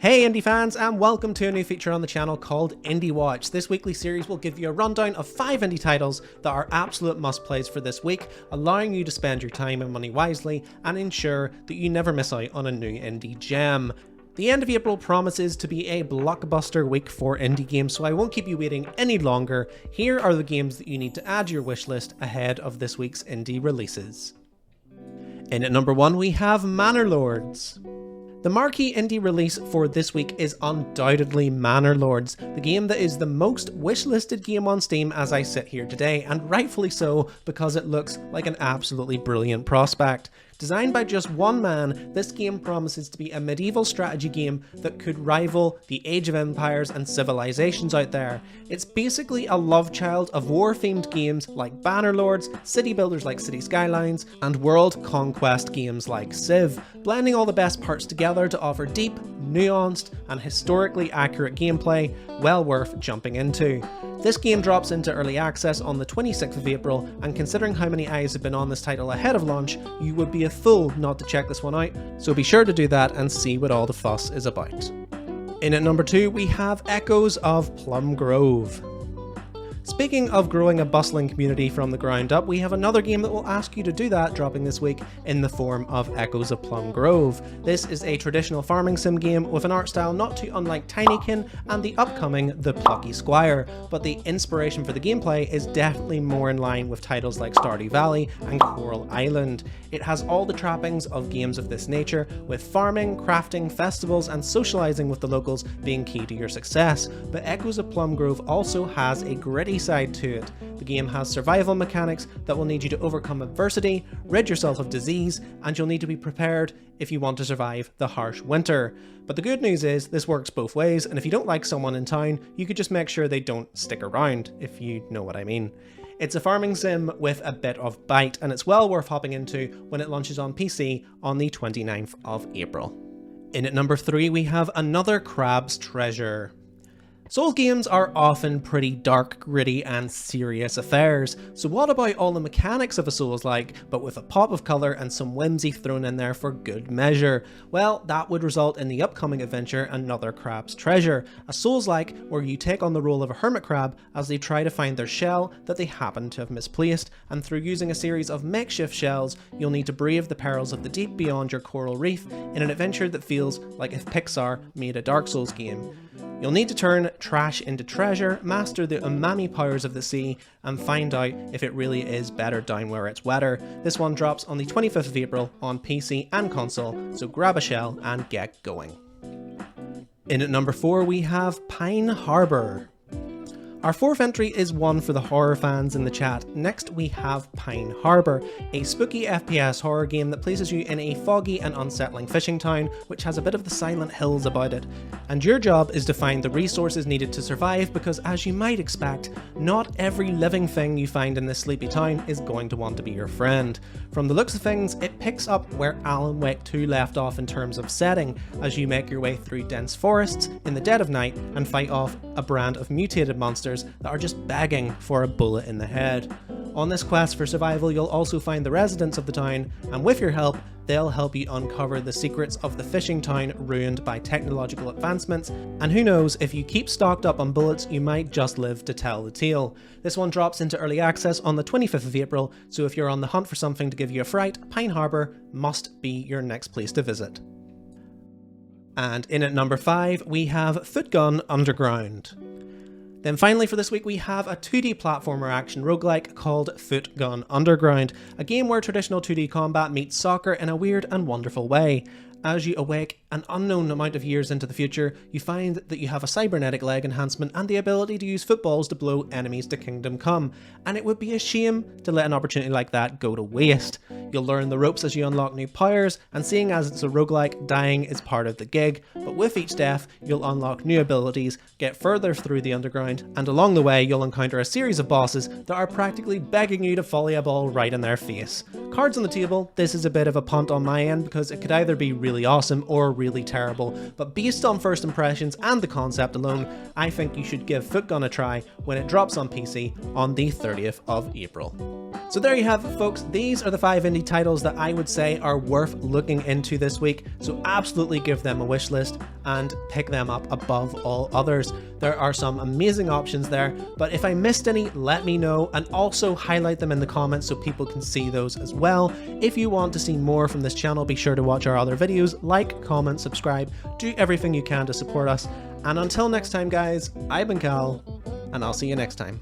Hey indie fans, and welcome to a new feature on the channel called Indie Watch. This weekly series will give you a rundown of 5 indie titles that are absolute must-plays for this week, allowing you to spend your time and money wisely and ensure that you never miss out on a new indie gem. The end of April promises to be a blockbuster week for indie games, so I won't keep you waiting any longer. Here are the games that you need to add to your wishlist ahead of this week's indie releases. In at number 1 we have Manor Lords. The marquee indie release for this week is undoubtedly Manor Lords, the game that is the most wishlisted game on Steam as I sit here today, and rightfully so because it looks like an absolutely brilliant prospect. Designed by just one man, this game promises to be a medieval strategy game that could rival the Age of Empires and Civilizations out there. It's basically a love child of war-themed games like Banner Lords, city builders like City Skylines, and world conquest games like Civ, blending all the best parts together to offer deep, nuanced, and historically accurate gameplay, well worth jumping into. This game drops into early access on the 26th of April, and considering how many eyes have been on this title ahead of launch, you would be a fool not to check this one out, so be sure to do that and see what all the fuss is about. In at number 2 we have Echoes of Plum Grove. Speaking of growing a bustling community from the ground up, we have another game that will ask you to do that dropping this week in the form of Echoes of Plum Grove. This is a traditional farming sim game with an art style not too unlike Tinykin and the upcoming The Plucky Squire, but the inspiration for the gameplay is definitely more in line with titles like Stardew Valley and Coral Island. It has all the trappings of games of this nature, with farming, crafting, festivals and socializing with the locals being key to your success, but Echoes of Plum Grove also has a gritty side to it. The game has survival mechanics that will need you to overcome adversity, rid yourself of disease, and you'll need to be prepared if you want to survive the harsh winter. But the good news is this works both ways, and if you don't like someone in town, you could just make sure they don't stick around, if you know what I mean. It's a farming sim with a bit of bite, and it's well worth hopping into when it launches on PC on the 29th of April. In at number 3 we have another Crab's Treasure. Souls games are often pretty dark, gritty and serious affairs, so what about all the mechanics of a Souls-like, but with a pop of colour and some whimsy thrown in there for good measure? Well, that would result in the upcoming adventure Another Crab's Treasure, a Souls-like where you take on the role of a hermit crab as they try to find their shell that they happen to have misplaced, and through using a series of makeshift shells, you'll need to brave the perils of the deep beyond your coral reef in an adventure that feels like if Pixar made a Dark Souls game. You'll need to turn trash into treasure, master the umami powers of the sea, and find out if it really is better down where it's wetter. This one drops on the 25th of April on PC and console, so grab a shell and get going. In at number 4 we have Pine Harbor. Our 4th entry is one for the horror fans in the chat. Next we have Pine Harbor, a spooky FPS horror game that places you in a foggy and unsettling fishing town which has a bit of the Silent Hills about it. And your job is to find the resources needed to survive because, as you might expect, not every living thing you find in this sleepy town is going to want to be your friend. From the looks of things, it picks up where Alan Wake 2 left off in terms of setting, as you make your way through dense forests in the dead of night and fight off a brand of mutated monsters that are just begging for a bullet in the head. On this quest for survival, you'll also find the residents of the town, and with your help, they'll help you uncover the secrets of the fishing town ruined by technological advancements, and who knows, if you keep stocked up on bullets, you might just live to tell the tale. This one drops into early access on the 25th of April, so if you're on the hunt for something to give you a fright, Pine Harbor must be your next place to visit. And in at number 5, we have Footgun Underground. Then finally for this week we have a 2D platformer action roguelike called Footgun Underground, a game where traditional 2D combat meets soccer in a weird and wonderful way. As you awake an unknown amount of years into the future, you find that you have a cybernetic leg enhancement and the ability to use footballs to blow enemies to kingdom come, and it would be a shame to let an opportunity like that go to waste. You'll learn the ropes as you unlock new powers, and seeing as it's a roguelike, dying is part of the gig, but with each death you'll unlock new abilities, get further through the underground, and along the way you'll encounter a series of bosses that are practically begging you to volley a ball right in their face. Cards on the table, this is a bit of a punt on my end because it could either be really awesome or really terrible, but based on first impressions and the concept alone, I think you should give Footgun a try when it drops on PC on the 30th of April. So there you have it, folks. These are the 5 indie titles that I would say are worth looking into this week. So absolutely give them a wish list and pick them up above all others. There are some amazing options there, but if I missed any, let me know, and also highlight them in the comments so people can see those as well. If you want to see more from this channel, be sure to watch our other videos, like, comment, subscribe, do everything you can to support us. And until next time, guys, I've been Cal, and I'll see you next time.